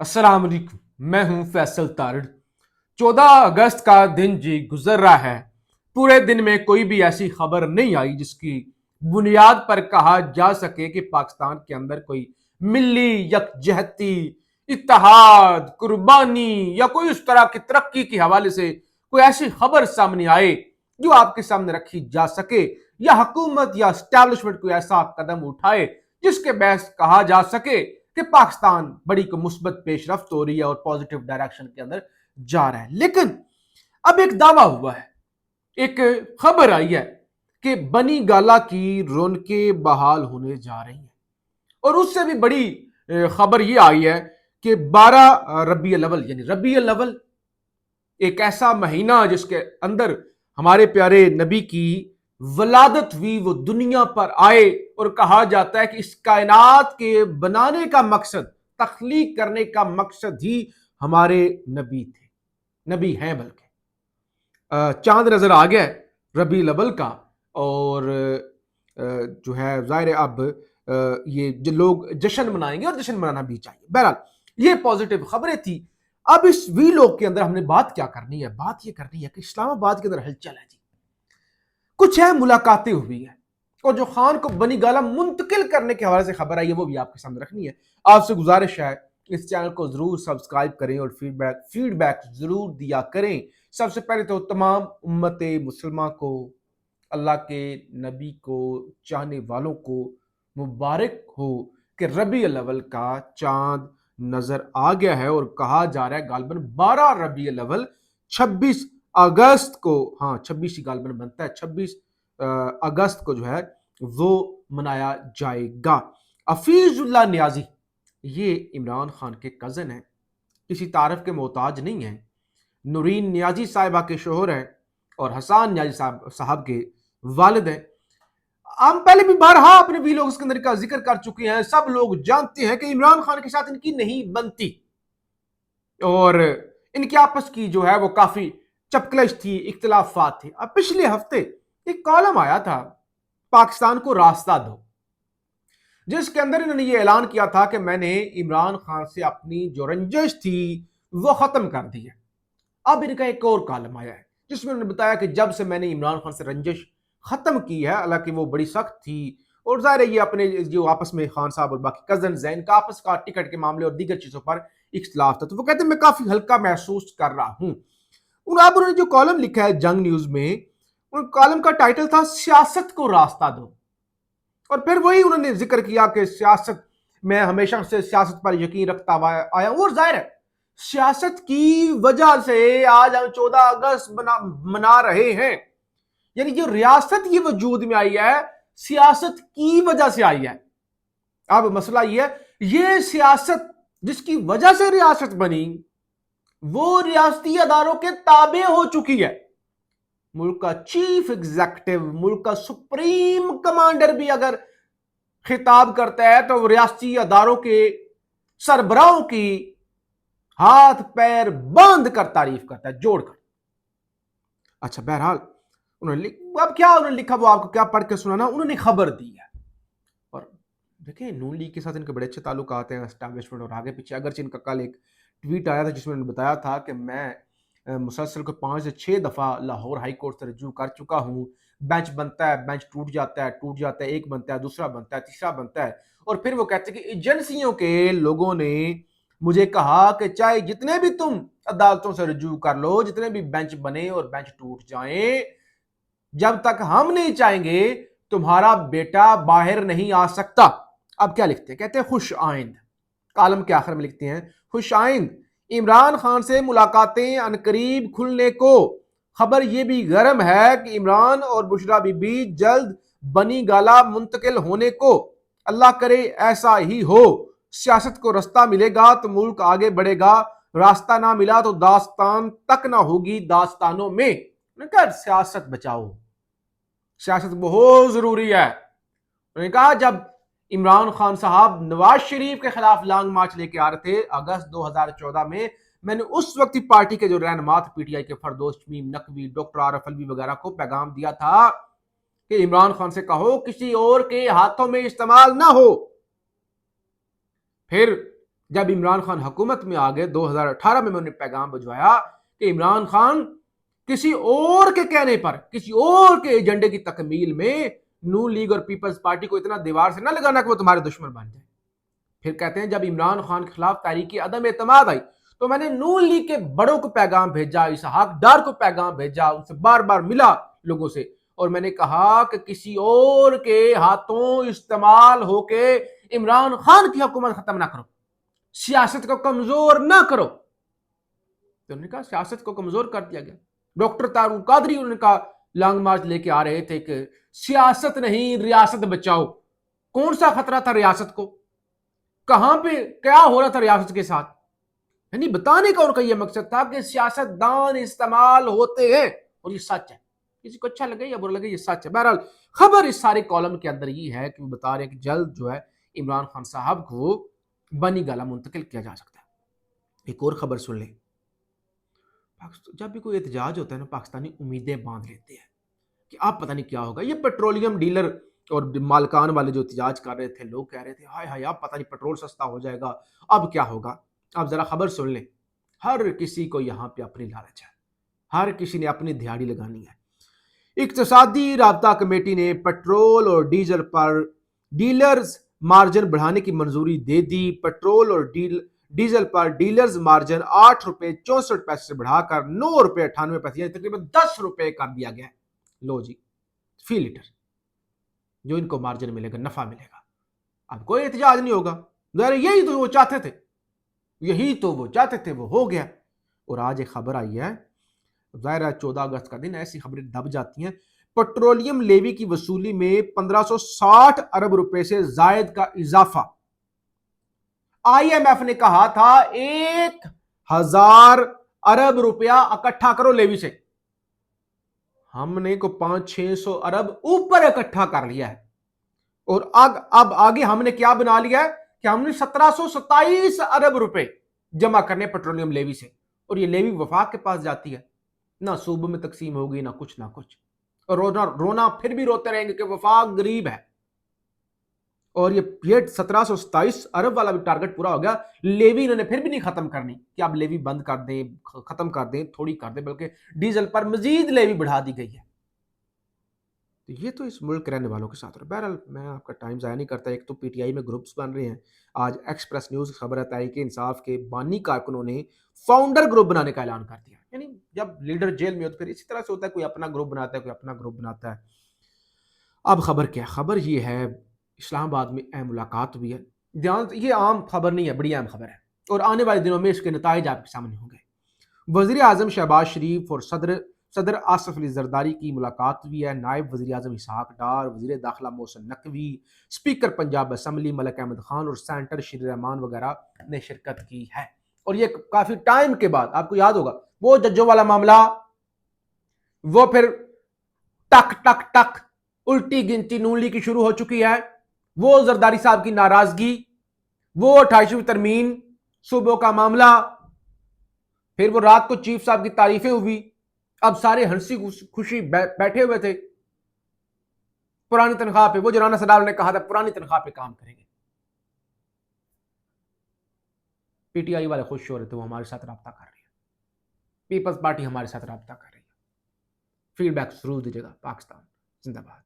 अस्सलाम वालेकुम। मैं हूं फैसल तारड़। 14 अगस्त का दिन जी गुजर रहा है। पूरे दिन में कोई भी ऐसी खबर नहीं आई जिसकी बुनियाद पर कहा जा सके कि पाकिस्तान के अंदर कोई मिली यकजहती, इत्तेहाद, कुर्बानी या कोई उस तरह की तरक्की के हवाले से कोई ऐसी खबर सामने आए जो आपके सामने रखी जा सके, या हुकूमत या एस्टैब्लिशमेंट कोई ऐसा कदम उठाए जिसके बहस कहा जा सके कि पाकिस्तान बड़ी को मुस्बत पेशरफ्त हो रही है और पॉजिटिव डायरेक्शन के अंदर जा रहा है। लेकिन अब एक दावा हुआ है, एक खबर आई है कि बनी गाला की रौनकें बहाल होने जा रही हैं। और उससे भी बड़ी खबर ये आई है कि 12 रबी अव्वल, यानी रबी अव्वल एक ऐसा महीना जिसके अंदर हमारे प्यारे नबी की वलादत हुई, वो दुनिया पर आए। और कहा जाता है कि इस कायनात के बनाने का मकसद, तख्लीक करने का मकसद ही हमारे नबी थे, नबी हैं बल्कि। चांद नजर आ गया रबी अव्वल का, और जो है जाहिर अब ये जो लोग जश्न मनाएंगे, और जश्न मनाना भी चाहिए। बहरहाल ये पॉजिटिव खबरें थी। अब इस वी लोग के अंदर हमने बात क्या करनी है? बात ये करनी है कि इस्लामाबाद के अंदर हलचल है जी, कुछ है, मुलाकातें हुई है, और जो खान को बनी गाला मुंतकिल करने के हवाले से खबर आई है वो भी आपके सामने रखनी है। आपसे गुजारिश है इस चैनल को जरूर सब्सक्राइब करें और फीडबैक जरूर दिया करें। सबसे पहले तो तमाम उम्मत मुसलमान को, अल्लाह के नबी को चाहने वालों को मुबारक हो कि रबी अव्वल का चांद नजर आ गया है। और कहा जा रहा है गालबन 12 रबी अव्वल 26 अगस्त को, हाँ 26 ही गालबन बनता है, 26 अगस्त को जो है वो मनाया जाएगा। हफीजुल्लाह नियाजी ये इमरान खान के कजन है, किसी तारफ के मोहताज नहीं है। नूरीन नियाजी साहिबा के शोहर हैं और हसान नियाजी साहब के वालिद हैं। हम पहले भी बारहा अपने वीलॉग्स के अंदर का जिक्र कर चुके हैं। सब लोग जानते हैं कि इमरान खान के साथ इनकी नहीं बनती, और इनके आपस की जो है वो काफी चपकलश थी, इख्तिलाफात थे। अब पिछले हफ्ते एक कॉलम आया था, पाकिस्तान को रास्ता दो, जिसके अंदर इन्होंने ये ऐलान किया था कि मैंने इमरान खान से अपनी जो रंजिश थी वो खत्म कर दी है। अब इनका एक और कॉलम आया है जिसमें उन्होंने बताया कि जब से मैंने इमरान खान से रंजिश खत्म की है, हालांकि वो बड़ी सख्त थी, और जाहिर है ये अपने जो आपस में खान साहब और बाकी कजन जैन का आपस का टिकट के मामले और दीगर चीजों पर इख्तलाफ था, तो वो कहते हैं मैं काफी हल्का महसूस कर रहा हूं। उन्होंने जो कॉलम लिखा है जंग न्यूज में, उन कॉलम का टाइटल था सियासत को रास्ता दो। और फिर वही उन्होंने जिक्र किया कि सियासत, मैं हमेशा से सियासत पर यकीन रखता आया हूं, और जाहिर है सियासत की वजह से आज हम 14 अगस्त मना रहे हैं। यानी जो रियासत ये वजूद में आई है, सियासत की वजह से आई है। अब मसला ये है, ये सियासत जिसकी वजह से रियासत बनी वो रियासती अदारों के ताबे हो चुकी है। मुल्क का चीफ एग्जीक्यूटिव, मुल्क का सुप्रीम कमांडर भी अगर खिताब करता है तो रियासती अदारों के सरबराहों की हाथ पैर बांध कर तारीफ करता है, जोड़कर। अच्छा बहरहाल अब क्या उन्होंने लिखा वो आपको क्या पढ़ के सुनाना। उन्होंने खबर दी है, और देखिए नून लीग के साथ इनके बड़े अच्छे ताल्लुकात हैं, एस्टैब्लिशमेंट और आगे पीछे। अगरचे इनका कल एक ट्वीट आया था जिसमें उन्होंने बताया था कि मैं मुसलसल को 5 से 6 दफा लाहौर हाई कोर्ट से रजू कर चुका हूं। बेंच बनता है, बेंच टूट जाता है, एक बनता है, दूसरा बनता है, तीसरा बनता है। और फिर वो कहते हैं कि एजेंसियों के लोगों ने मुझे कहा कि चाहे जितने भी तुम अदालतों से रजू कर लो, जितने भी बेंच बने और बेंच टूट जाएं, जब तक हम नहीं चाहेंगे तुम्हारा बेटा बाहर नहीं आ सकता। अब क्या लिखते हैं, कहते हैं खुश आइंद, कालम के आखिर में लिखते हैं खुश आइंद, इमरान खान से मुलाकातें अनकरीब खुलने को। खबर यह भी गर्म है कि इमरान और बुशरा बीबी जल्द बनी गाला मुंतकिल होने को। अल्लाह करे ऐसा ही हो। सियासत को रास्ता मिलेगा तो मुल्क आगे बढ़ेगा, रास्ता ना मिला तो दास्तान तक ना होगी दास्तानों में। सियासत बचाओ, सियासत बहुत जरूरी है। उन्होंने कहा जब इमरान खान साहब नवाज शरीफ के खिलाफ लॉन्ग मार्च लेके आ रहे थे अगस्त 2014 में, मैंने उस वक्त पार्टी के जो रहनुमा थे पीटीआई के, फरदौस शमीम नकवी, डॉक्टर आरफ अलवी वगैरह को पैगाम दिया था कि इमरान खान से कहो किसी और के हाथों में इस्तेमाल ना हो। फिर جب عمران خان حکومت میں آ گئے 2018 میں انہیں پیغام بھجوایا کہ عمران خان کسی اور کے کہنے پر کسی اور کے ایجنڈے کی تکمیل میں نون لیگ اور پیپلز پارٹی کو اتنا دیوار سے نہ لگانا کہ وہ تمہارے دشمن بن جائے. پھر کہتے ہیں جب عمران خان کے خلاف تحریک عدم اعتماد آئی تو میں نے نون لیگ کے بڑوں کو پیغام بھیجا, اسحاق ڈار کو پیغام بھیجا, ان سے بار بار ملا لوگوں سے, اور میں نے کہا کہ کسی اور کے ہاتھوں استعمال ہو کے عمران خان کی حکومت ختم نہ کرو, سیاست کو کمزور نہ کرو. تو انہوں نے کہا سیاست کو کمزور کر دیا گیا. ڈاکٹر طارق قادری انہوں نے کہا لانگ مارچ لے کے آ رہے تھے کہ سیاست نہیں ریاست بچاؤ. کون سا خطرہ تھا ریاست کو, کہاں پہ کیا ہو رہا تھا ریاست کے ساتھ, یعنی بتانے کا ان کا یہ مقصد تھا کہ سیاست دان استعمال ہوتے ہیں, اور یہ سچ ہے, کسی کو اچھا لگے یا برا لگے یہ سچ ہے. بہرحال خبر اس سارے کالم کے اندر یہ ہے کہ وہ بتا رہے ہیں کہ جلد جو ہے عمران خان صاحب کو بنی گالہ منتقل کیا جا سکتا ہے. ایک اور خبر سن لیں, جب بھی کوئی احتجاج ہوتا ہے نا پاکستانی امیدیں باندھ لیتے ہیں کہ اب پتہ نہیں کیا ہوگا. یہ پیٹرولیم ڈیلر اور مالکان والے جو احتجاج کر رہے تھے, لوگ کہہ رہے تھے ہائے ہائے اب پتہ نہیں پیٹرول سستا ہو جائے گا, اب کیا ہوگا. اب ذرا خبر سن لیں, ہر کسی کو یہاں پہ اپنی لالچ ہے, ہر کسی نے اپنی دہاڑی لگانی ہے. اقتصادی رابطہ کمیٹی نے پیٹرول اور ڈیزل پر ڈیلرز مارجن بڑھانے کی منظوری دے دی. پیٹرول اور ڈیزل پر ڈیلرز مارجن 8 روپے 64 پیسے سے بڑھا کر 9 روپے 98 پیسے تقریباً 10 روپے کر دیا گیا. لو جی, فی لیٹر جو ان کو مارجن ملے گا, نفع ملے گا. اب کوئی احتجاج نہیں ہوگا, ظاہر یہی تو وہ چاہتے تھے, یہی تو وہ چاہتے تھے, وہ ہو گیا. اور آج ایک خبر آئی ہے, ظاہر 14 اگست کا دن, ایسی خبریں دب جاتی ہیں. پیٹرولیم لیوی کی وصولی میں 1560 ارب روپے سے زائد کا اضافہ. آئی ایم ایف نے کہا تھا 1000 ارب روپیہ اکٹھا کرو لیوی سے, ہم نے کو 500-600 ارب اوپر اکٹھا کر لیا ہے. اور اب آگے ہم نے کیا بنا لیا ہے کہ ہم نے 1727 ارب روپے جمع کرنے پیٹرولیم لیوی سے, اور یہ لیوی وفاق کے پاس جاتی ہے, نہ صوبوں میں تقسیم ہوگی نہ کچھ نہ کچھ. اور رونا پھر بھی روتے رہیں گے کہ وفاق غریب ہے. اور یہ 1727 ارب والا بھی ٹارگٹ پورا ہو گیا. لیوی انہوں نے پھر بھی نہیں ختم کرنی کہ اب لیوی بند کر دیں, ختم کر دیں, تھوڑی کر دیں, بلکہ ڈیزل پر مزید لیوی بڑھا دی گئی ہے. یہ تو اس ملک رہنے والوں کے ساتھ. بہرحال میں آپ کا ٹائم ضائع نہیں کرتا. ایک تو پی ٹی آئی میں گروپس بن رہے ہیں, آج ایکسپریس نیوز خبر ہے تحریک انصاف کے بانی کارکنوں نے فاؤنڈر گروپ بنانے کا اعلان کر دیا. یعنی جب لیڈر جیل میں ہو تو پھر اسی طرح سے ہوتا ہے, کوئی اپنا گروپ بناتا ہے, کوئی اپنا گروپ بناتا ہے. اب خبر کیا, خبر یہ ہے اسلام آباد میں اہم ملاقات ہوئی ہے. یہ عام خبر نہیں ہے, بڑی اہم خبر ہے, اور آنے والے دنوں میں اس کے نتائج آپ کے سامنے ہوں گے. وزیر اعظم شہباز شریف اور صدر آصف علی زرداری کی ملاقات ہوئی ہے. نائب وزیر اعظم اسحاق ڈار, وزیر داخلہ محسن نقوی, اسپیکر پنجاب اسمبلی ملک احمد خان اور سینٹر شیر رحمان وغیرہ نے شرکت کی ہے. اور یہ کافی ٹائم کے بعد, آپ کو یاد ہوگا وہ ججوں والا معاملہ, وہ پھر ٹک ٹک ٹک الٹی گنتی نون لیگ کی شروع ہو چکی ہے, وہ زرداری صاحب کی ناراضگی, وہ 28ویں ترمیم, صوبوں کا معاملہ, پھر وہ رات کو چیف صاحب کی تعریفیں ہوئی. اب سارے ہنسی خوشی بیٹھے ہوئے تھے پرانی تنخواہ پہ. وہ جو رانا سدار نے کہا تھا پرانی تنخواہ پہ کام کریں گے, پی ٹی آئی والے خوش ہو رہے تھے, وہ ہمارے ساتھ رابطہ کر رہی ہے, پیپلز پارٹی ہمارے ساتھ رابطہ کر رہی ہے. فیڈ بیک ضرور دیجیے گا. پاکستان زندہ باد.